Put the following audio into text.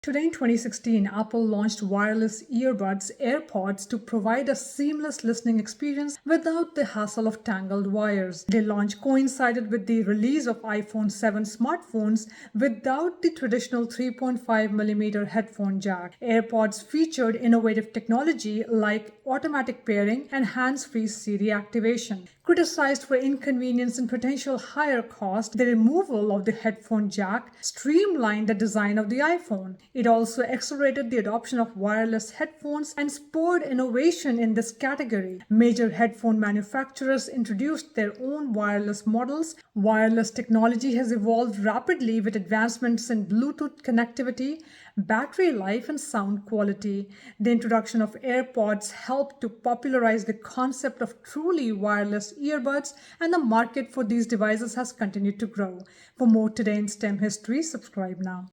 Today in 2016, Apple launched wireless earbuds, AirPods, to provide a seamless listening experience without the hassle of tangled wires. Their launch coincided with the release of iPhone 7 smartphones without the traditional 3.5mm headphone jack. AirPods featured innovative technology like automatic pairing and hands-free Siri activation. Criticized for inconvenience and potential higher cost, the removal of the headphone jack streamlined the design of the iPhone. It also accelerated the adoption of wireless headphones and spurred innovation in this category. Major headphone manufacturers introduced their own wireless models. Wireless technology has evolved rapidly with advancements in Bluetooth connectivity, battery life, and sound quality. The introduction of AirPods helped to popularize the concept of truly wireless earbuds, and the market for these devices has continued to grow. For more Today in STEM history, subscribe now.